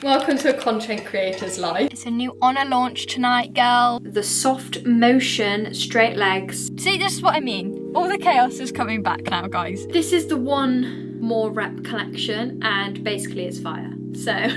Welcome to a content creator's life. It's a new ONER launch tonight, girl. The soft motion straight legs. See, this is what I mean. All the chaos is coming back now, guys. This is the one more rep collection and basically it's fire. So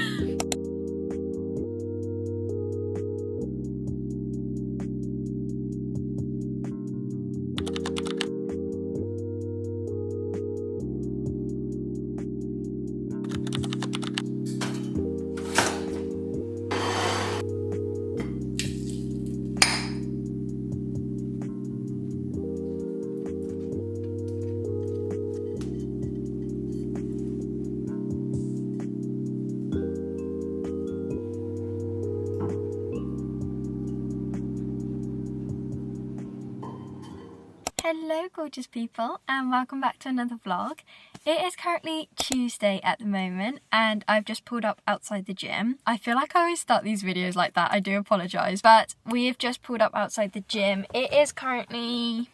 Hello gorgeous people and welcome back to another vlog. It is currently Tuesday at the moment and I've just pulled up outside the gym. I feel like I always start these videos like that, I do apologise, but we have just pulled up outside the gym. It is currently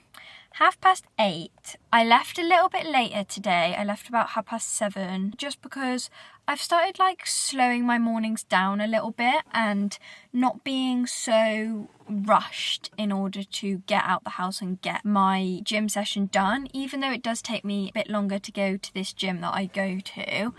8:30. I left a little bit later today. I left about 7:30 just because I've started like slowing my mornings down a little bit and not being so rushed in order to get out the house and get my gym session done. Even though it does take me a bit longer to go to this gym that I go to,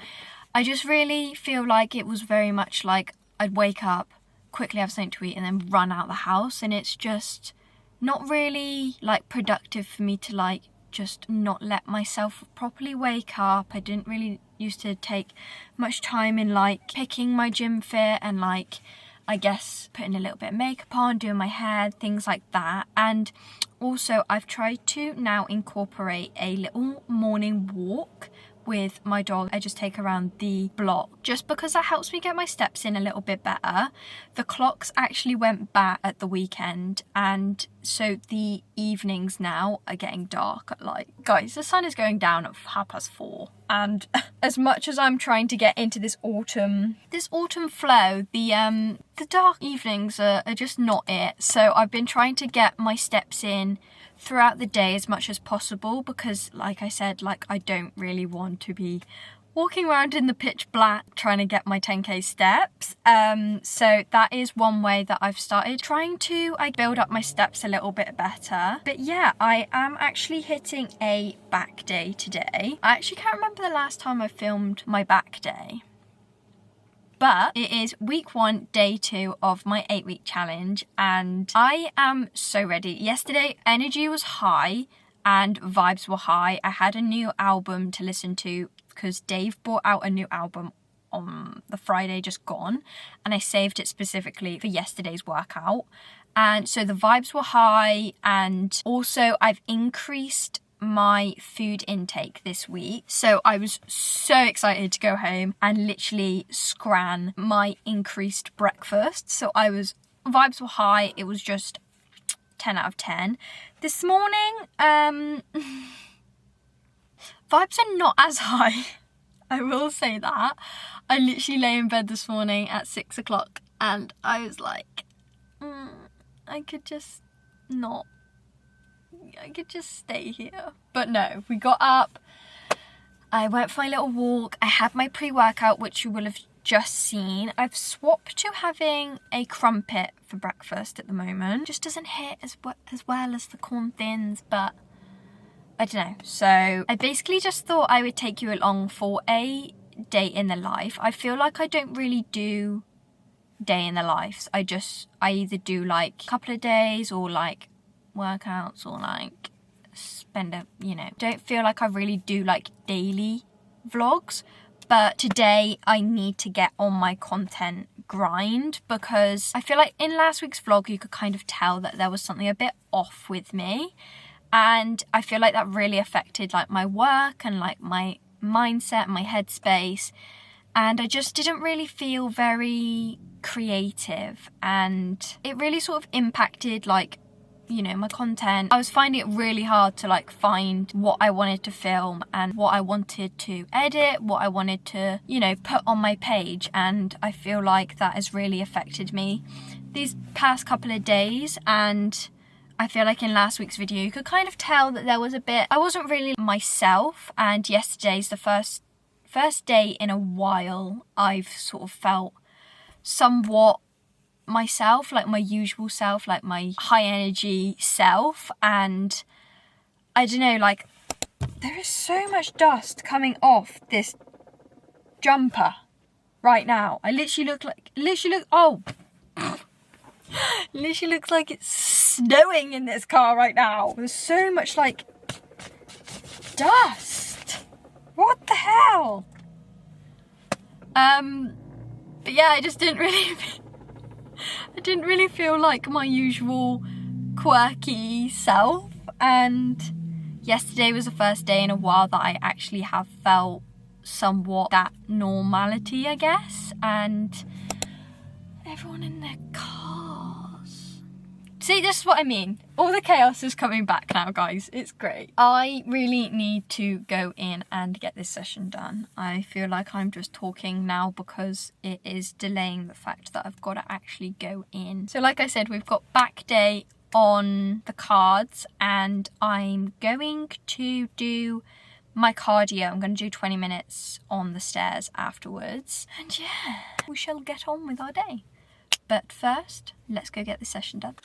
I just really feel like it was very much like I'd wake up, quickly have something to eat and then run out the house, and it's just not really like productive for me to like just not let myself properly wake up. I didn't really used to take much time in like picking my gym fit and like I guess putting a little bit of makeup on, doing my hair, things like that. And also I've tried to now incorporate a little morning walk with my dog. I just take her around the block just because that helps me get my steps in a little bit better. The clocks actually went back at the weekend and so the evenings now are getting dark at like, guys, the sun is going down at 4:30 and as much as I'm trying to get into this autumn flow, the dark evenings are just not it. So I've been trying to get my steps in throughout the day as much as possible because like I said, like I don't really want to be walking around in the pitch black trying to get my 10k steps. So that is one way that I've started trying to build up my steps a little bit better. But yeah, I am actually hitting a back day today. I actually can't remember the last time I filmed my back day. But it is week 1, day 2 of my 8-week challenge and I am so ready. Yesterday, energy was high and vibes were high. I had a new album to listen to because Dave brought out a new album on the Friday just gone and I saved it specifically for yesterday's workout. And so the vibes were high and also I've increased my food intake this week, so I was so excited to go home and literally scran my increased breakfast. So vibes were high. It was just 10 out of 10. This morning vibes are not as high, I will say that. I literally lay in bed this morning at 6 o'clock and I was like I could just stay here. But no, we got up, I went for my little walk, I had my pre-workout which you will have just seen. I've swapped to having a crumpet for breakfast at the moment. Just doesn't hit as well as the corn thins, but I don't know. So I basically just thought I would take you along for a day in the life. I feel like I don't really do day in the lives. I either do like a couple of days or like workouts or like don't feel like I really do like daily vlogs. But today I need to get on my content grind because I feel like in last week's vlog you could kind of tell that there was something a bit off with me and I feel like that really affected like my work and like my mindset, my headspace, and I just didn't really feel very creative and it really sort of impacted like my content. I was finding it really hard to like find what I wanted to film and what I wanted to edit, what I wanted to put on my page, and I feel like that has really affected me these past couple of days. And I feel like in last week's video you could kind of tell that there was a bit, I wasn't really myself, and yesterday's the first day in a while I've sort of felt somewhat myself, like my usual self, like my high energy self. And I don't know, like there is so much dust coming off this jumper right now. I literally looks like it's snowing in this car right now. There's so much like dust. What the hell? But yeah, I just didn't really feel like my usual quirky self. And yesterday was the first day in a while that I actually have felt somewhat that normality, I guess. And everyone in their cars. See, this is what I mean. All the chaos is coming back now, guys. It's great. I really need to go in and get this session done. I feel like I'm just talking now because it is delaying the fact that I've got to actually go in. So like I said, we've got back day on the cards and I'm going to do my cardio. I'm going to do 20 minutes on the stairs afterwards. And yeah, we shall get on with our day. But first, let's go get this session done.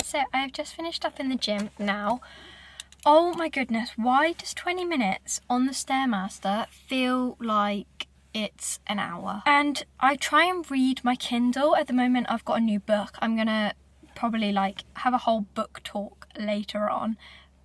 So I've just finished up in the gym now. Oh my goodness, why does 20 minutes on the Stairmaster feel like it's an hour? And I try and read my Kindle. At the moment I've got a new book. I'm gonna probably like have a whole book talk later on,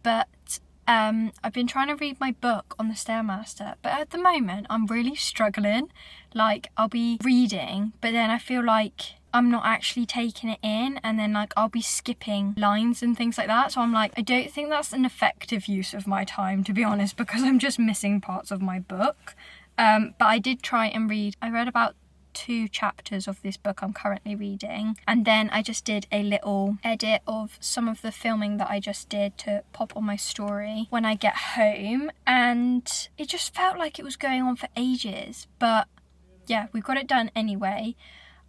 but I've been trying to read my book on the Stairmaster, but at the moment I'm really struggling. Like I'll be reading, but then I feel like I'm not actually taking it in, and then like I'll be skipping lines and things like that. So I'm like, I don't think that's an effective use of my time, to be honest, because I'm just missing parts of my book. But I did try and read. I read about 2 chapters of this book I'm currently reading, and then I just did a little edit of some of the filming that I just did to pop on my story when I get home, and it just felt like it was going on for ages. But yeah, we got it done anyway.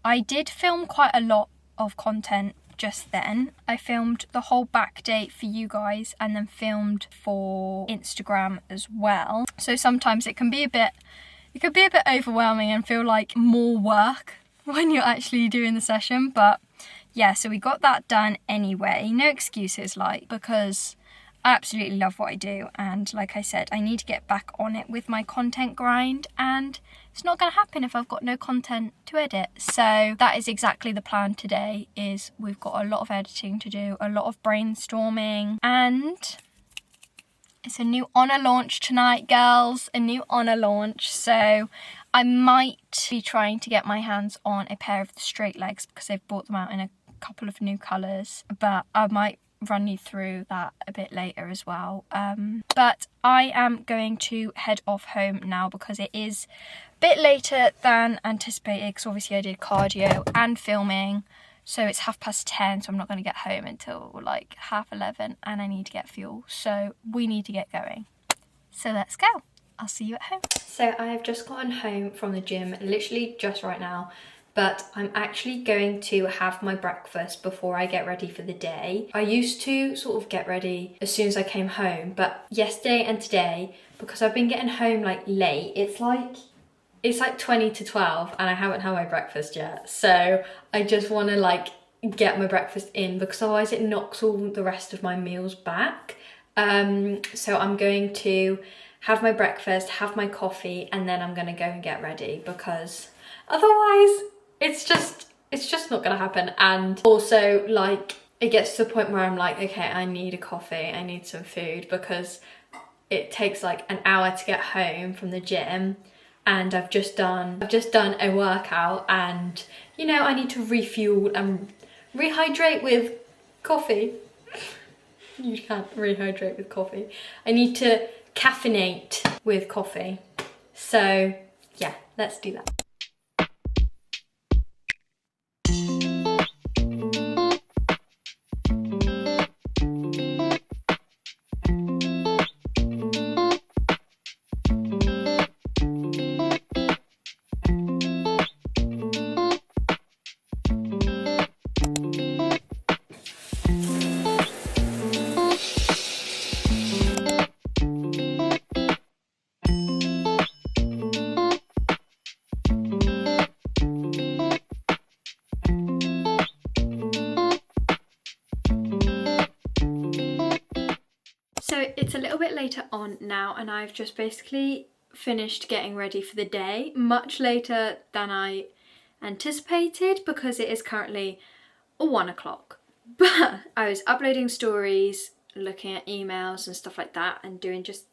I did film quite a lot of content just then. I filmed the whole back day for you guys and then filmed for Instagram as well. So sometimes it can be a bit overwhelming and feel like more work when you're actually doing the session. But yeah, so we got that done anyway. No excuses, like, because I absolutely love what I do, and like I said, I need to get back on it with my content grind, and it's not going to happen if I've got no content to edit. So that is exactly the plan today. Is we've got a lot of editing to do, a lot of brainstorming, and it's a new ONER launch tonight, girls, a new ONER launch. So I might be trying to get my hands on a pair of the straight legs because they've brought them out in a couple of new colours, but I might run you through that a bit later as well. But I am going to head off home now because it is a bit later than anticipated, because obviously I did cardio and filming, so it's 10:30, so I'm not going to get home until like 11:30, and I need to get fuel, so we need to get going. So let's go. I'll see you at home. So I have just gotten home from the gym, literally just right now, but I'm actually going to have my breakfast before I get ready for the day. I used to sort of get ready as soon as I came home, but yesterday and today, because I've been getting home like late, it's like 20 to 12 and I haven't had my breakfast yet. So I just want to like get my breakfast in, because otherwise it knocks all the rest of my meals back. So I'm going to have my breakfast, have my coffee, and then I'm gonna go and get ready, because otherwise it's just not gonna happen. And also, like, it gets to the point where I'm like, okay, I need a coffee, I need some food, because it takes like an hour to get home from the gym, and I've just done a workout, and you know, I need to refuel and rehydrate with coffee. You can't rehydrate with coffee. I need to caffeinate with coffee. So yeah, let's do that. So it's a little bit later on now, and I've just basically finished getting ready for the day, much later than I anticipated, because it is currently 1 o'clock. But I was uploading stories, looking at emails and stuff like that, and doing just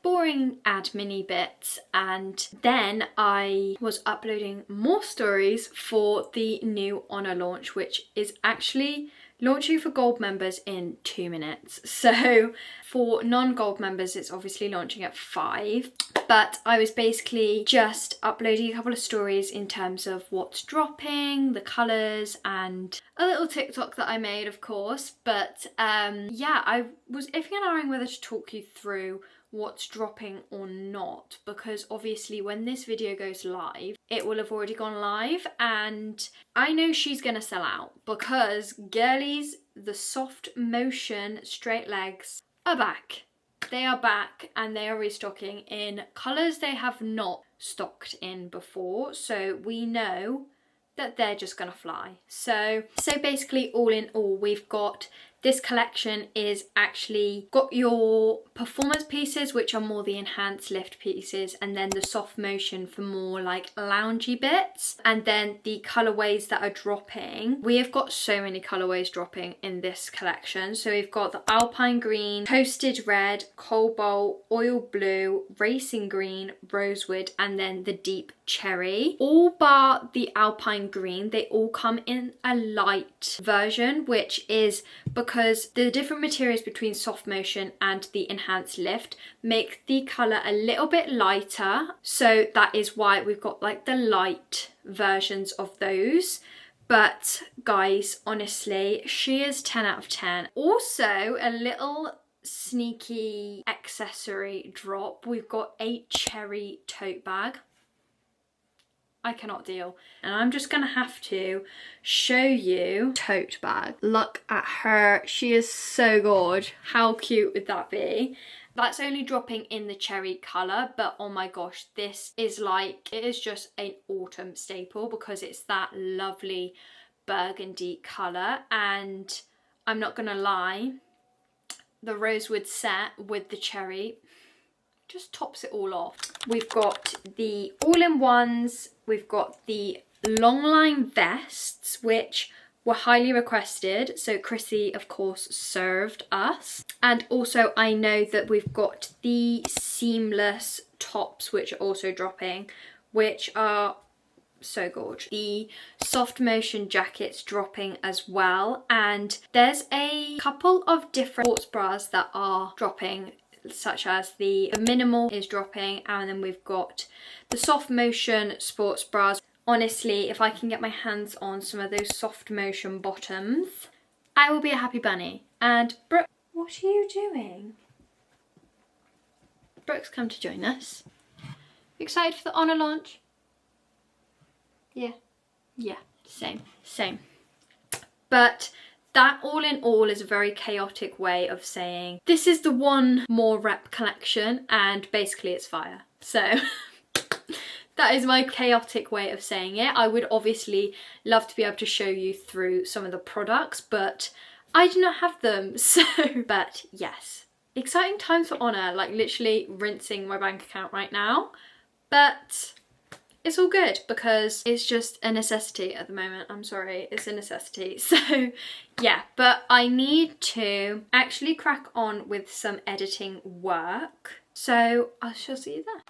boring admin-y bits, and then I was uploading more stories for the new ONER launch, which is actually launching for gold members in 2 minutes. So for non-gold members, it's obviously launching at 5. But I was basically just uploading a couple of stories in terms of what's dropping, the colours, and a little TikTok that I made, of course. But yeah, I was iffing and ahhing whether to talk you through what's dropping or not, because obviously when this video goes live, it will have already gone live, and I know she's gonna sell out, because girlies, the soft motion straight legs are back. They are back, and they are restocking in colours they have not stocked in before, so we know that they're just gonna fly. So basically, all in all, we've got this collection is actually got your performance pieces, which are more the enhanced lift pieces, and then the soft motion for more like loungy bits, and then the colorways that are dropping. We have got so many colorways dropping in this collection. So we've got the alpine green, toasted red, cobalt, oil blue, racing green, rosewood, and then the deep cherry. All bar the alpine green, they all come in a light version, which is because the different materials between soft motion and the enhanced lift make the colour a little bit lighter. So that is why we've got like the light versions of those. But guys, honestly, she is 10 out of 10. Also, a little sneaky accessory drop. We've got a cherry tote bag. I cannot deal. And I'm just gonna have to show you tote bag. Look at her. She is so good. How cute would that be? That's only dropping in the cherry colour, but oh my gosh, this is like, it is just an autumn staple, because it's that lovely burgundy colour. And I'm not gonna lie, the rosewood set with the cherry just tops it all off. We've got the all-in-ones, we've got the long line vests, which were highly requested, so Chrissy of course served us. And also I know that we've got the seamless tops, which are also dropping, which are so gorgeous. The soft motion jacket's dropping as well, and there's a couple of different sports bras that are dropping, such as the minimal is dropping, and then we've got the soft motion sports bras. Honestly, if I can get my hands on some of those soft motion bottoms, I will be a happy bunny. And Brooke, what are you doing? Brooke's come to join us. Excited for the ONER launch? Yeah. Yeah, same. But that all in all is a very chaotic way of saying this is the one more rep collection and basically it's fire. So that is my chaotic way of saying it. I would obviously love to be able to show you through some of the products, but I do not have them. So, but yes, exciting times for ONER, like literally rinsing my bank account right now. But it's all good because it's just a necessity at the moment. I'm sorry, it's a necessity. So yeah, but I need to actually crack on with some editing work. So I shall see you there.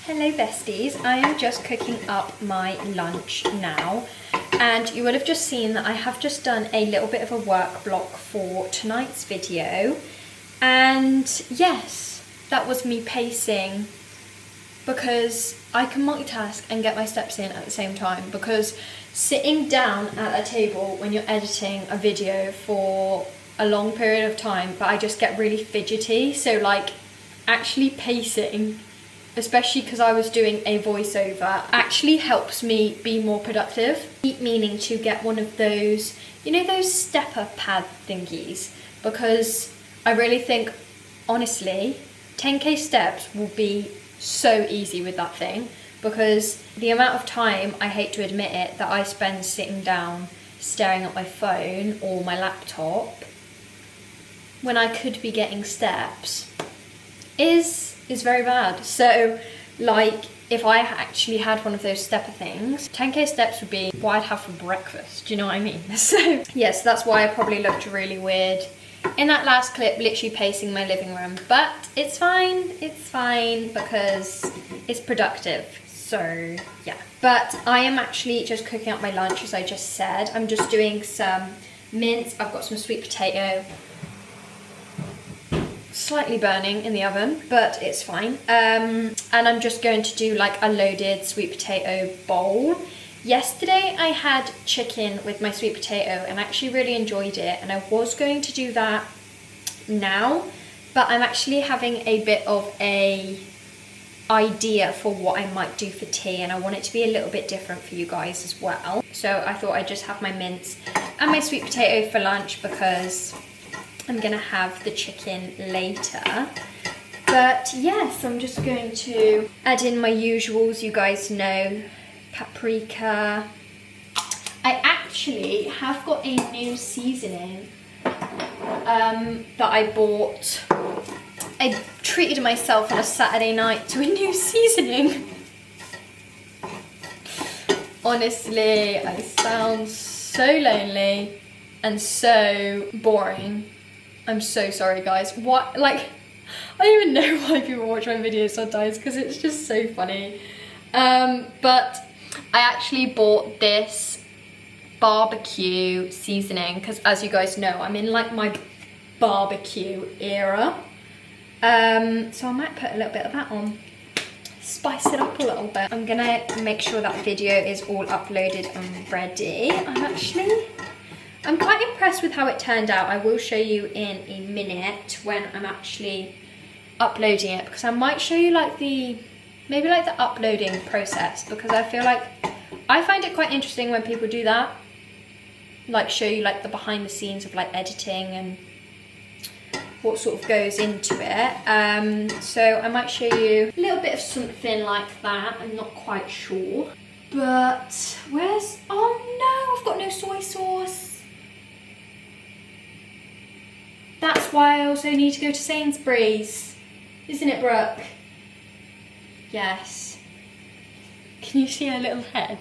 Hello besties, I am just cooking up my lunch now, and you would have just seen that I have just done a little bit of a work block for tonight's video, and yes, that was me pacing because I can multitask and get my steps in at the same time, because sitting down at a table when you're editing a video for a long period of time, but I just get really fidgety, so like actually pacing, especially because I was doing a voiceover, actually helps me be more productive. Keep meaning to get one of those, you know, those stepper pad thingies, because I really think, honestly, 10k steps will be so easy with that thing, because the amount of time, I hate to admit it, that I spend sitting down staring at my phone or my laptop when I could be getting steps is very bad. So like if I actually had one of those stepper things, 10k steps would be what I'd have for breakfast, do you know what I mean? So yes, that's why I probably looked really weird in that last clip, literally pacing my living room, but it's fine because it's productive. So yeah, but I am actually just cooking up my lunch, as I just said. I'm just doing some mince. I've got some sweet potato, slightly burning in the oven, but it's fine. And I'm just going to do like a loaded sweet potato bowl. Yesterday I had chicken with my sweet potato and I actually really enjoyed it, and I was going to do that now, but I'm actually having a bit of a idea for what I might do for tea, and I want it to be a little bit different for you guys as well. So I thought I'd just have my mince and my sweet potato for lunch, because I'm gonna have the chicken later. But yes, I'm just going to add in my usuals, you guys know, paprika. I actually have got a new seasoning that I bought. I treated myself on a Saturday night to a new seasoning. Honestly, I sound so lonely and so boring. I'm so sorry guys. What, like, I don't even know why people watch my videos sometimes, because it's just so funny. But I actually bought this barbecue seasoning because, as you guys know, I'm in like my barbecue era. So I might put a little bit of that on, spice it up a little bit. I'm gonna make sure that video is all uploaded and ready. I'm quite impressed with how it turned out. I will show you in a minute when I'm actually uploading it, because I might show you like maybe like the uploading process, because I feel like I find it quite interesting when people do that, like show you like the behind the scenes of like editing and what sort of goes into it. So I might show you a little bit of something like that. I'm not quite sure, but where's, oh no, I've got no soy sauce. That's why I also need to go to Sainsbury's, isn't it, Brooke? Yes. Can you see her little head?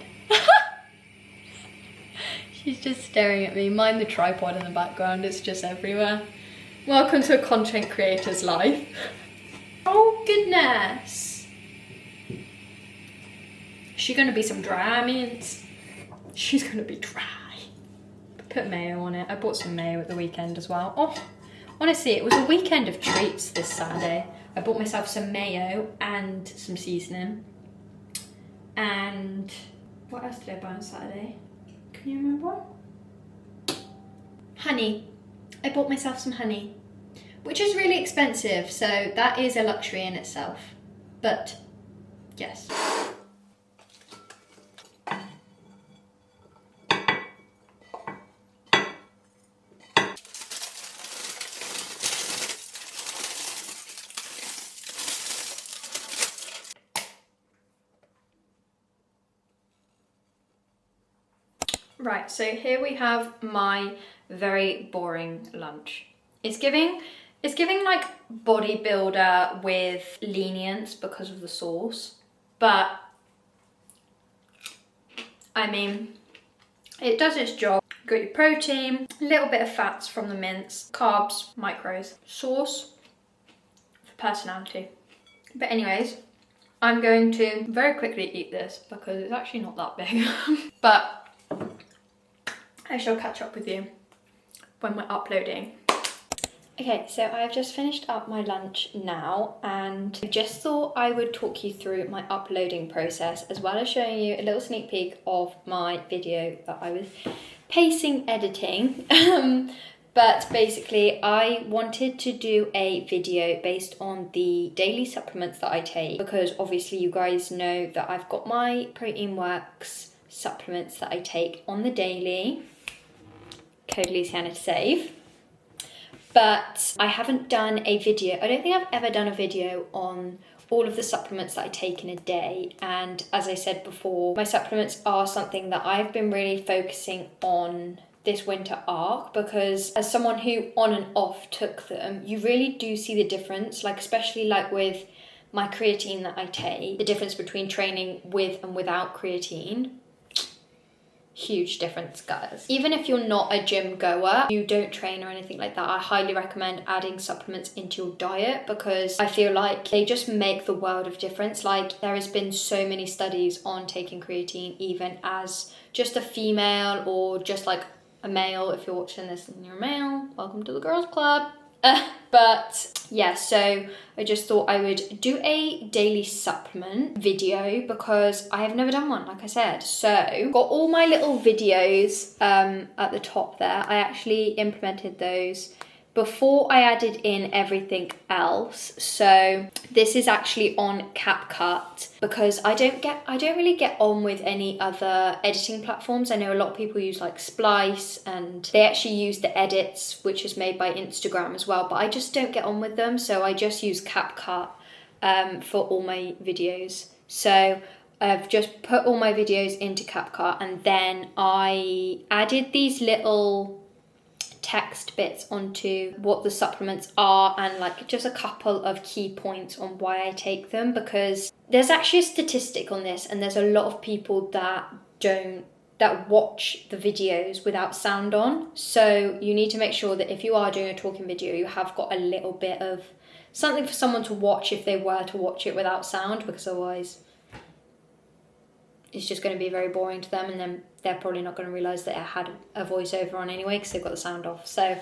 She's just staring at me. Mind the tripod in the background, it's just everywhere. Welcome to a content creator's life. Oh goodness. Is she gonna be some dry meats? She's gonna be dry. Put mayo on it. I bought some mayo at the weekend as well. Oh, honestly, it was a weekend of treats this Saturday. I bought myself some mayo and some seasoning. And what else did I buy on Saturday? Can you remember? Honey. I bought myself some honey, which is really expensive, so that is a luxury in itself. But yes. Right, so here we have my very boring lunch. It's giving like bodybuilder with lenience because of the sauce, but I mean, it does its job. Got your protein, a little bit of fats from the mince, carbs, micros, sauce for personality. But anyways, I'm going to very quickly eat this because it's actually not that big, but I shall catch up with you when we're uploading. Okay, so I've just finished up my lunch now, and I just thought I would talk you through my uploading process as well as showing you a little sneak peek of my video that I was pacing editing. But basically I wanted to do a video based on the daily supplements that I take, because obviously you guys know that I've got my Protein Works supplements that I take on the daily. Code Luciana to save. But I haven't done a video. I don't think I've ever done a video on all of the supplements that I take in a day. And as I said before, my supplements are something that I've been really focusing on this winter arc, because as someone who on and off took them, you really do see the difference, like especially like with my creatine that I take, the difference between training with and without creatine. Huge difference, guys. Even if you're not a gym goer, you don't train or anything like that, I highly recommend adding supplements into your diet, because I feel like they just make the world of difference. Like there has been so many studies on taking creatine even as just a female or just like a male. If you're watching this and you're a male, welcome to the girls club. But yeah, so I just thought I would do a daily supplement video because I have never done one, like I said. So got all my little videos at the top there. I actually implemented those before I added in everything else. So this is actually on CapCut because I don't really get on with any other editing platforms. I know a lot of people use like Splice, and they actually use the edits, which is made by Instagram as well, but I just don't get on with them. So I just use CapCut for all my videos. So I've just put all my videos into CapCut, and then I added these little text bits onto what the supplements are and like just a couple of key points on why I take them, because there's actually a statistic on this, and there's a lot of people that watch the videos without sound on. So you need to make sure that if you are doing a talking video, you have got a little bit of something for someone to watch if they were to watch it without sound, because otherwise it's just going to be very boring to them, and then they're probably not going to realise that it had a voiceover on anyway because they've got the sound off. So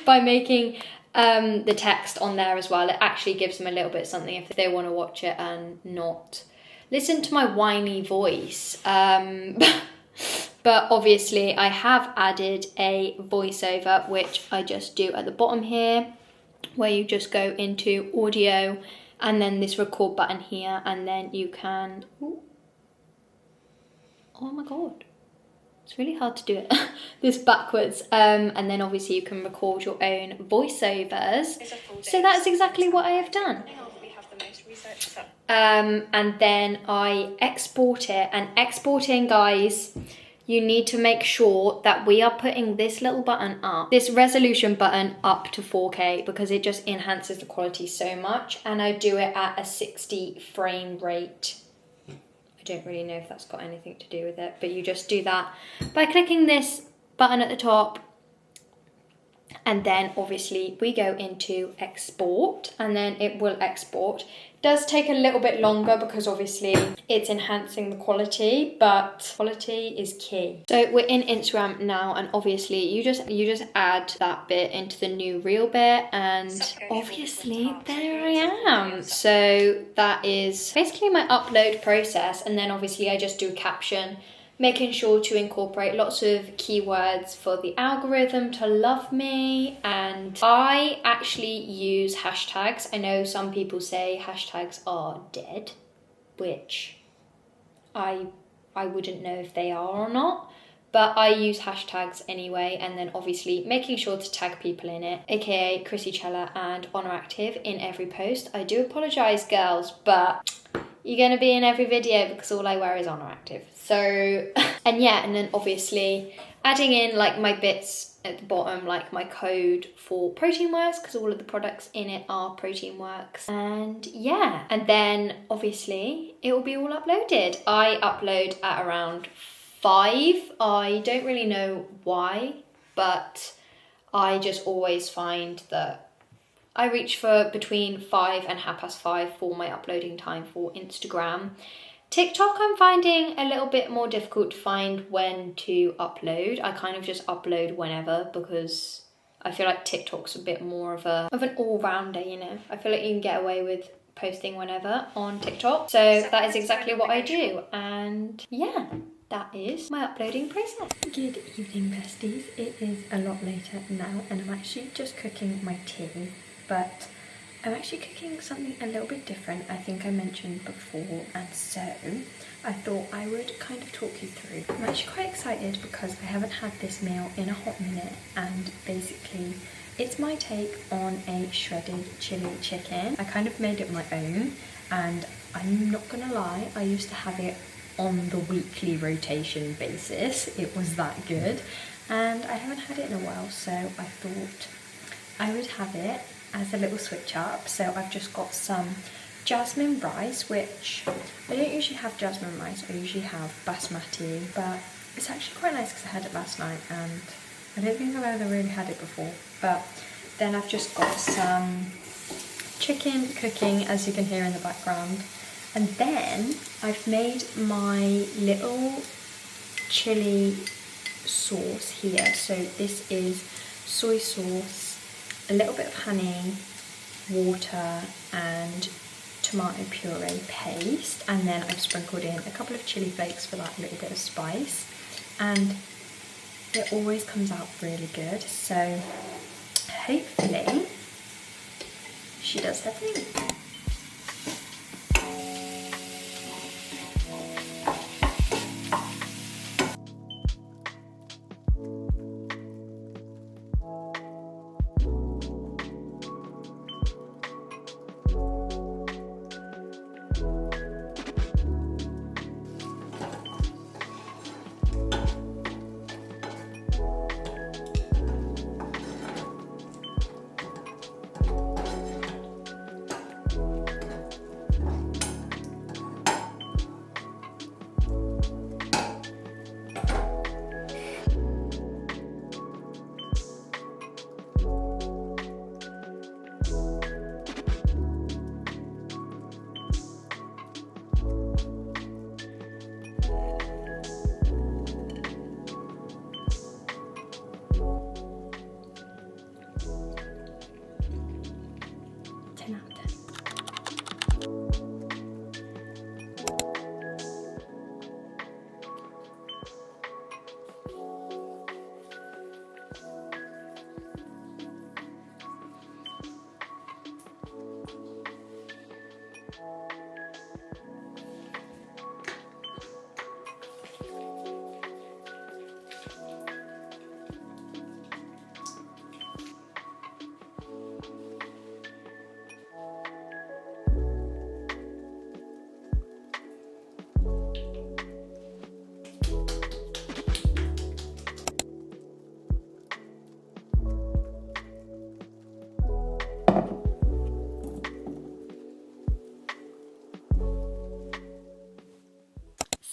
by making the text on there as well, it actually gives them a little bit of something if they want to watch it and not listen to my whiny voice. But obviously I have added a voiceover, which I just do at the bottom here, where you just go into audio and then this record button here, and then you can... Ooh. Oh my god, it's really hard to do it this backwards, and then obviously you can record your own voiceovers. So that's exactly what I have done. And then I export it, and exporting, guys, you need to make sure that we are putting this little button up, this resolution button up to 4K, because it just enhances the quality so much. And I do it at a 60 frame rate. I don't really know if that's got anything to do with it, but you just do that by clicking this button at the top. And then obviously we go into export, and then it will export. It does take a little bit longer because obviously it's enhancing the quality, but quality is key. So we're in Instagram now, and obviously you just add that bit into the new reel bit, and obviously there I am. So that is basically my upload process, and then obviously I just do a caption, making sure to incorporate lots of keywords for the algorithm to love me. And I actually use hashtags. I know some people say hashtags are dead, which I wouldn't know if they are or not, but I use hashtags anyway. And then obviously making sure to tag people in it, aka Chrissy Chella and ONER Active, in every post. I do apologise, girls, but you're going to be in every video because all I wear is ONER Active. So, and yeah, and then obviously adding in like my bits at the bottom, like my code for Protein Works, because all of the products in it are Protein Works. And yeah, and then obviously it will be all uploaded. I upload at around 5. I don't really know why, but I just always find that I reach for between 5 and 5:30 for my uploading time for Instagram. TikTok I'm finding a little bit more difficult to find when to upload. I kind of just upload whenever, because I feel like TikTok's a bit more of an all-rounder, you know. I feel like you can get away with posting whenever on TikTok. So that is exactly what I do. And yeah, that is my uploading process. Good evening, besties. It is a lot later now, and I'm actually just cooking my tea, but I'm actually cooking something a little bit different, I think I mentioned before, and so I thought I would kind of talk you through. I'm actually quite excited because I haven't had this meal in a hot minute, and basically it's my take on a shredded chili chicken. I kind of made it my own, and I'm not gonna lie, I used to have it on the weekly rotation basis. It was that good, and I haven't had it in a while, so I thought I would have it as a little switch up. So I've just got some jasmine rice, which I don't usually have jasmine rice, I usually have basmati, but it's actually quite nice because I had it last night and I don't think I've ever really had it before. But then I've just got some chicken cooking, as you can hear in the background, and then I've made my little chili sauce here. So this is soy sauce, a little bit of honey, water and tomato puree paste, and then I've sprinkled in a couple of chili flakes for that little bit of spice, and it always comes out really good. So hopefully she does her thing.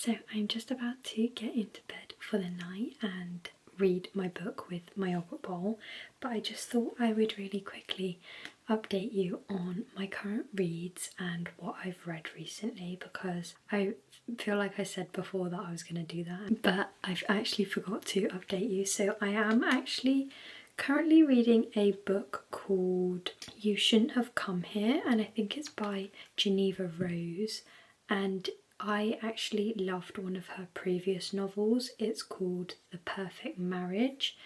So I'm just about to get into bed for the night and read my book with my yogurt bowl, but I just thought I would really quickly update you on my current reads and what I've read recently, because I feel like I said before that I was going to do that, but I've actually forgot to update you. So I am actually currently reading a book called You Shouldn't Have Come Here, and I think it's by Geneva Rose, and I actually loved one of her previous novels. It's called The Perfect Marriage.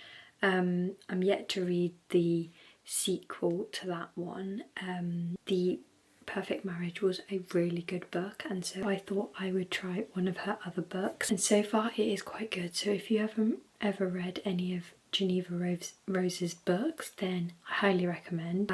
I'm yet to read the sequel to that one. The Perfect Marriage was a really good book, and so I thought I would try one of her other books, and so far it is quite good. So if you haven't ever read any of Geneva Rose's books, then I highly recommend.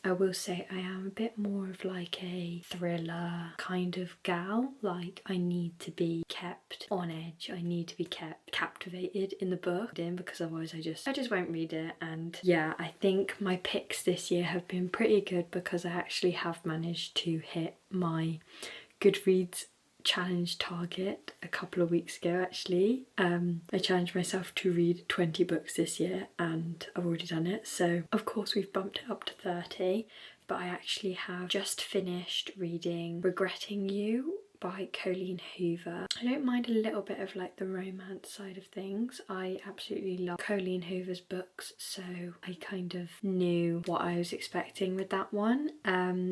I will say I am a bit more of like a thriller kind of gal. Like, I need to be kept on edge, I need to be kept captivated in the book, because otherwise I just won't read it. And yeah, I think my picks this year have been pretty good, because I actually have managed to hit my Goodreads challenge target a couple of weeks ago. Actually, I challenged myself to read 20 books this year, and I've already done it. So of course we've bumped it up to 30, but I actually have just finished reading Regretting You by Colleen Hoover. I don't mind a little bit of like the romance side of things. I absolutely love Colleen Hoover's books, so I kind of knew what I was expecting with that one.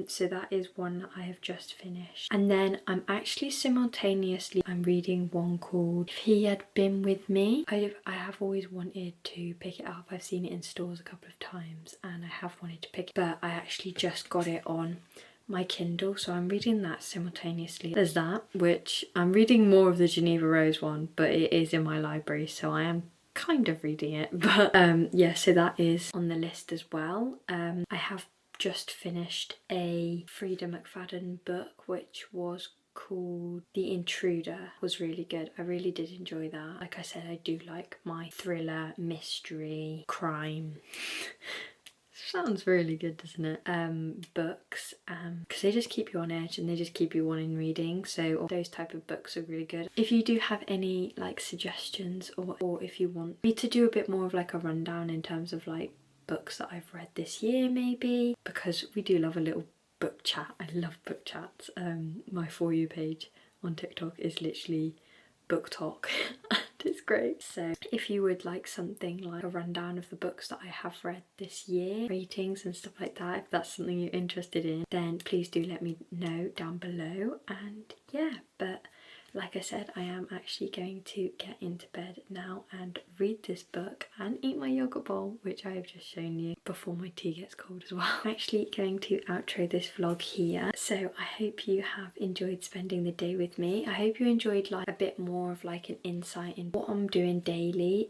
So that is one that I have just finished. And then I'm actually simultaneously reading one called If He Had Been With Me. I have always wanted to pick it up. I've seen it in stores a couple of times and I have wanted to pick it, but I actually just got it on my Kindle, so I'm reading that simultaneously. There's that, which I'm reading more of the Geneva Rose one, but it is in my library, so I am kind of reading it. But yeah, so that is on the list as well. I have just finished a Frida McFadden book, which was called The Intruder. It was really good. I really did enjoy that. Like I said, I do like my thriller, mystery, crime sounds really good, doesn't it? Books, because they just keep you on edge and they just keep you wanting reading. So those type of books are really good. If you do have any like suggestions, or if you want me to do a bit more of like a rundown in terms of like books that I've read this year, maybe, because we do love a little book chat. I love book chats. My For You page on TikTok is literally book talk. It's great. So if you would like something like a rundown of the books that I have read this year, ratings and stuff like that, if that's something you're interested in, then please do let me know down below. And yeah, but like I said, I am actually going to get into bed now and read this book and eat my yogurt bowl, which I have just shown you, before my tea gets cold as well. I'm actually going to outro this vlog here. So I hope you have enjoyed spending the day with me. I hope you enjoyed like a bit more of like an insight in what I'm doing daily.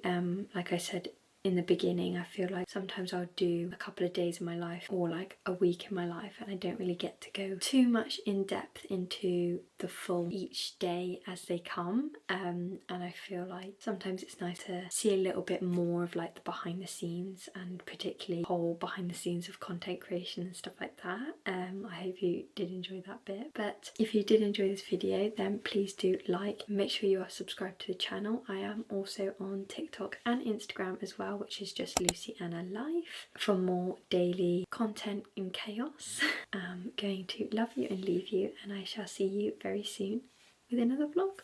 Like I said in the beginning, I feel like sometimes I'll do a couple of days in my life or like a week in my life, and I don't really get to go too much in depth into the full each day as they come. And I feel like sometimes it's nice to see a little bit more of like the behind the scenes, and particularly whole behind the scenes of content creation and stuff like that. I hope you did enjoy that bit. But if you did enjoy this video, then please do like, make sure you are subscribed to the channel. I am also on TikTok and Instagram as well, which is just lucyannalife, for more daily content in chaos. I'm going to love you and leave you, and I shall see you very soon with another vlog.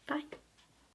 Bye.